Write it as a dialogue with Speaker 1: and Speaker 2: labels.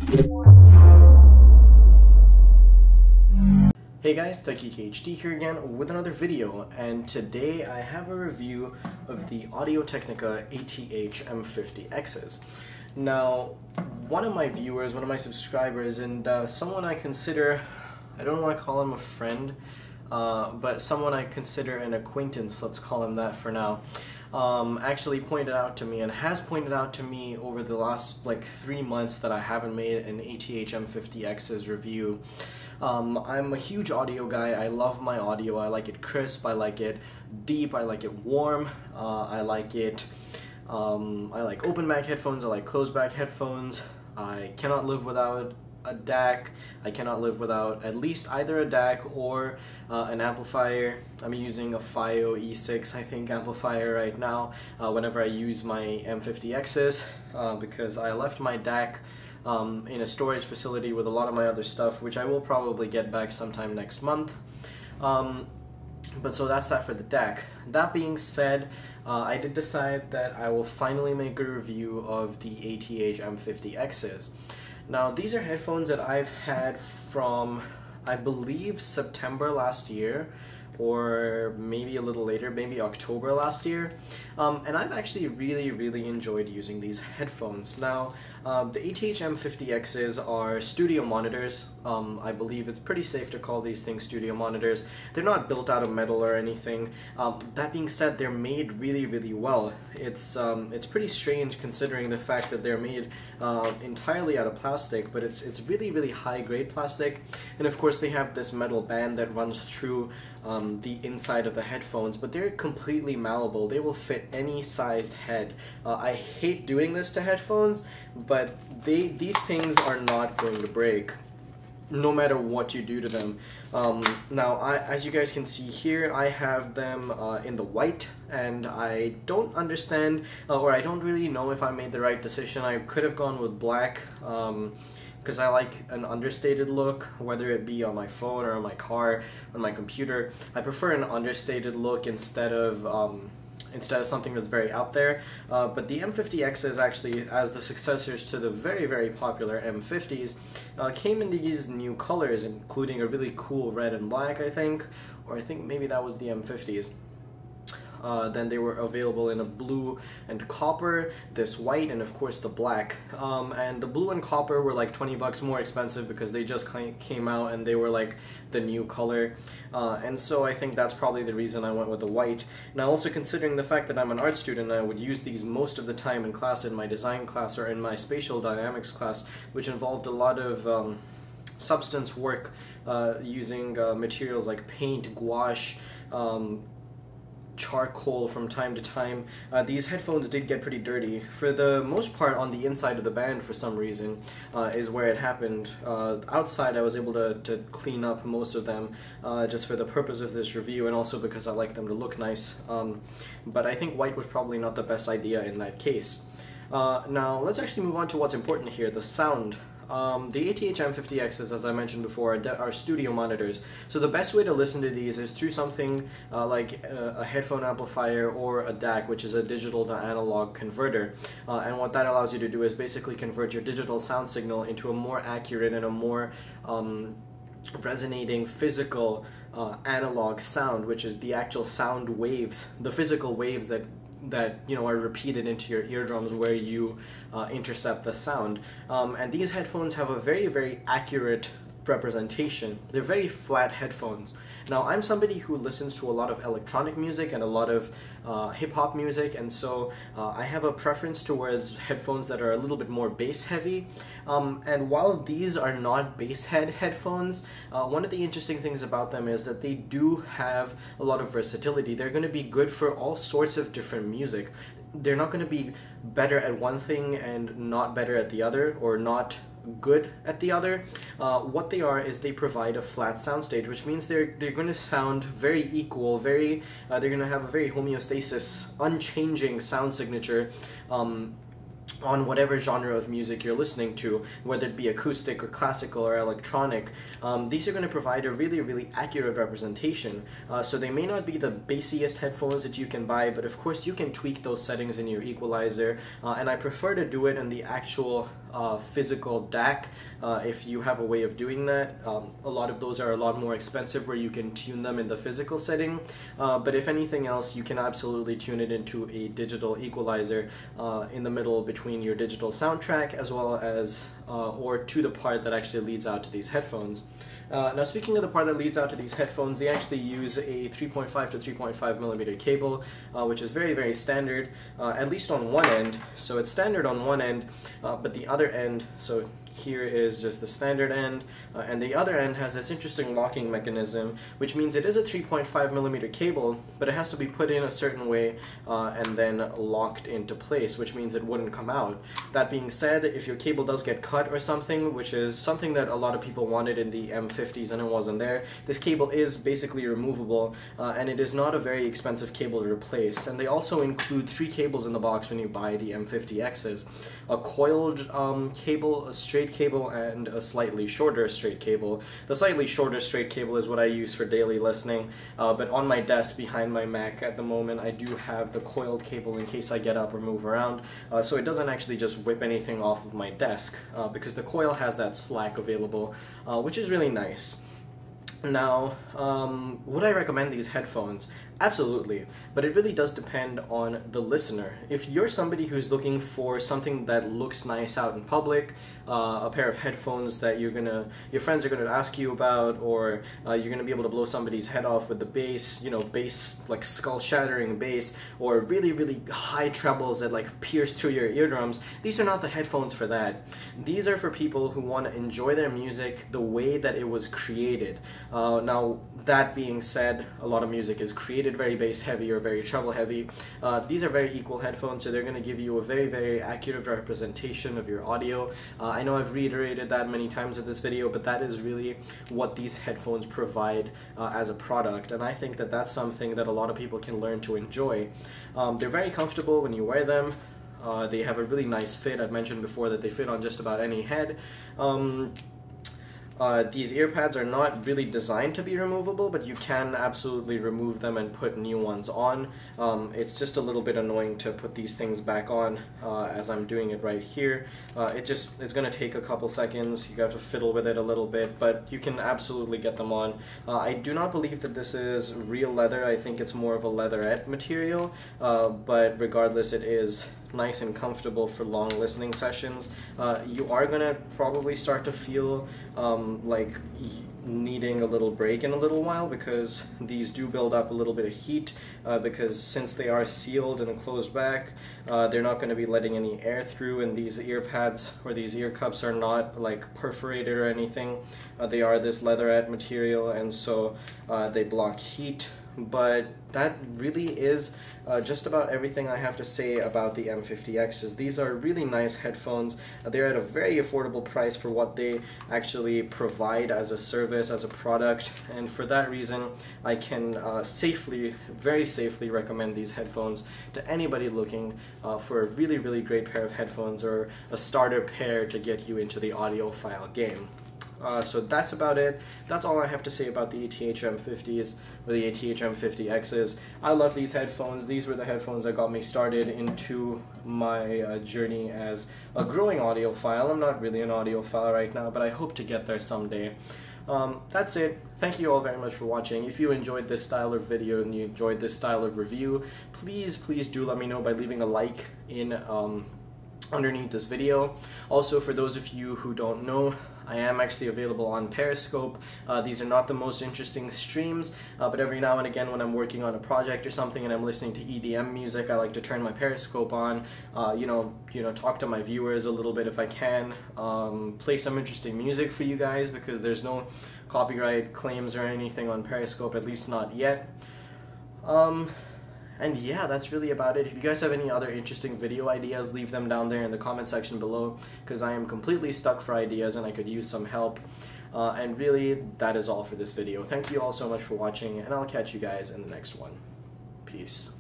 Speaker 1: Hey guys, TekGeekHD here again with another video, and today I have a review of the Audio-Technica ATH-M50Xs. Now, one of my viewers, one of my subscribers, and someone I consider, I don't want to call him a friend, but someone I consider an acquaintance, let's call him that for now, actually pointed out to me, and has pointed out to me over the last like 3 months that I haven't made an ATH-M50Xs review. I'm a huge audio guy. I love my audio. I like it crisp, I like it deep, I like it warm, I like open back headphones, I like closed back headphones. I cannot live without a DAC. I cannot live without at least either a DAC or an amplifier. I'm using a FiO E6, I think, amplifier right now whenever I use my M50Xs because I left my DAC in a storage facility with a lot of my other stuff, which I will probably get back sometime next month. But so that's that for the DAC. That being said, I did decide that I will finally make a review of the ATH-M50Xs. Now, these are headphones that I've had from, I believe, September last year, or maybe a little later, maybe October last year, and I've actually really enjoyed using these headphones. Now, the ATH-M50Xs are studio monitors. I believe it's pretty safe to call these things studio monitors. They're not built out of metal or anything. That being said, they're made really well. It's pretty strange considering the fact that they're made entirely out of plastic, but it's really high grade plastic, and of course they have this metal band that runs through the inside of the headphones, but they're completely malleable. They will fit any sized head. I hate doing this to headphones, but these things are not going to break no matter what you do to them. Now, as you guys can see here, I have them in the white, and I don't understand, or I don't really know if I made the right decision. I could have gone with black, because I like an understated look, whether it be on my phone or on my car, on my computer. I prefer an understated look instead of something that's very out there. But the M50Xs actually, as the successors to the very popular M50s, came in these new colors, including a really cool red and black, I think, or I think maybe that was the M50s. Then they were available in a blue and copper, this white, and of course the black. And the blue and copper were like 20 bucks more expensive because they just came out and they were like the new color. And so I think that's probably the reason I went with the white. Now, also considering the fact that I'm an art student, I would use these most of the time in class, in my design class or in my spatial dynamics class, which involved a lot of substance work using materials like paint, gouache, charcoal from time to time. These headphones did get pretty dirty. For the most part, on the inside of the band, for some reason, is where it happened. Outside, I was able to clean up most of them just for the purpose of this review, and also because I like them to look nice. But I think white was probably not the best idea in that case. Now, let's actually move on to what's important here, the sound. The ATH-M50Xs, as I mentioned before, are studio monitors. So the best way to listen to these is through something like a headphone amplifier or a DAC, which is a digital to analog converter. And what that allows you to do is basically convert your digital sound signal into a more accurate and a more resonating physical analog sound, which is the actual sound waves, the physical waves that are repeated into your eardrums where you intercept the sound. And these headphones have a very accurate representation. They're very flat headphones. Now, I'm somebody who listens to a lot of electronic music and a lot of hip-hop music, and so I have a preference towards headphones that are a little bit more bass heavy. And while these are not bass head headphones, one of the interesting things about them is that they do have a lot of versatility. They're going to be good for all sorts of different music. They're not going to be better at one thing and not better at the other, or not good at the other. What they are is they provide a flat soundstage, which means they're going to sound very equal, they're going to have a very homeostasis, unchanging sound signature on whatever genre of music you're listening to, whether it be acoustic or classical or electronic. These are going to provide a really accurate representation. So they may not be the bassiest headphones that you can buy, but of course you can tweak those settings in your equalizer, and I prefer to do it in the actual physical DAC if you have a way of doing that. A lot of those are a lot more expensive where you can tune them in the physical setting, but if anything else, you can absolutely tune it into a digital equalizer in the middle between your digital soundtrack as well as or to the part that actually leads out to these headphones. Now, speaking of the part that leads out to these headphones, they actually use a 3.5 to 3.5 millimeter cable, which is very, very standard, at least on one end. So it's standard on one end, but the other end, so here is just the standard end, and the other end has this interesting locking mechanism, which means it is a 3.5 millimeter cable, but it has to be put in a certain way and then locked into place, which means it wouldn't come out. That being said, if your cable does get cut or something, which is something that a lot of people wanted in the M50s and it wasn't there, this cable is basically removable, and it is not a very expensive cable to replace. And they also include 3 cables in the box when you buy the M50Xs. A coiled cable, a straight cable, and a slightly shorter straight cable. The slightly shorter straight cable is what I use for daily listening, but on my desk behind my Mac at the moment I do have the coiled cable in case I get up or move around, so it doesn't actually just whip anything off of my desk, because the coil has that slack available, which is really nice. Now, would I recommend these headphones? Absolutely, but it really does depend on the listener. If you're somebody who's looking for something that looks nice out in public, a pair of headphones that your friends are gonna ask you about, or you're gonna be able to blow somebody's head off with the bass, you know, bass, like skull-shattering bass, or really, really high trebles that like pierce through your eardrums, these are not the headphones for that. These are for people who want to enjoy their music the way that it was created. Now, that being said, a lot of music is created very bass heavy or very treble heavy. These are very equal headphones, so they're going to give you a very, very accurate representation of your audio. I know I've reiterated that many times in this video, but that is really what these headphones provide as a product, and I think that that's something that a lot of people can learn to enjoy. They're very comfortable when you wear them. They have a really nice fit. I've mentioned before that they fit on just about any head. These ear pads are not really designed to be removable, but you can absolutely remove them and put new ones on. It's just a little bit annoying to put these things back on as I'm doing it right here. It's going to take a couple seconds. You got to fiddle with it a little bit, but you can absolutely get them on. I do not believe that this is real leather. I think it's more of a leatherette material, but regardless, it is nice and comfortable for long listening sessions. You are going to probably start to feel like needing a little break in a little while, because these do build up a little bit of heat, because since they are sealed and closed back, they're not going to be letting any air through, and these ear pads or these ear cups are not like perforated or anything. They are this leatherette material, and so they block heat. But that really is just about everything I have to say about the M50Xs. These are really nice headphones. They're at a very affordable price for what they actually provide as a service, as a product, and for that reason I can very safely recommend these headphones to anybody looking for a really, really great pair of headphones, or a starter pair to get you into the audiophile game. So that's about it. That's all I have to say about the ATH-M50s or the ATH-M50Xs. I love these headphones. These were the headphones that got me started into my journey as a growing audiophile. I'm not really an audiophile right now, but I hope to get there someday. That's it. Thank you all very much for watching. If you enjoyed this style of video and you enjoyed this style of review, please do let me know by leaving a like in underneath this video. Also, for those of you who don't know, I am actually available on Periscope. These are not the most interesting streams, but every now and again when I'm working on a project or something and I'm listening to EDM music, I like to turn my Periscope on, talk to my viewers a little bit if I can, play some interesting music for you guys, because there's no copyright claims or anything on Periscope, at least not yet. And yeah, that's really about it. If you guys have any other interesting video ideas, leave them down there in the comment section below, because I am completely stuck for ideas and I could use some help. And really, that is all for this video. Thank you all so much for watching, and I'll catch you guys in the next one. Peace.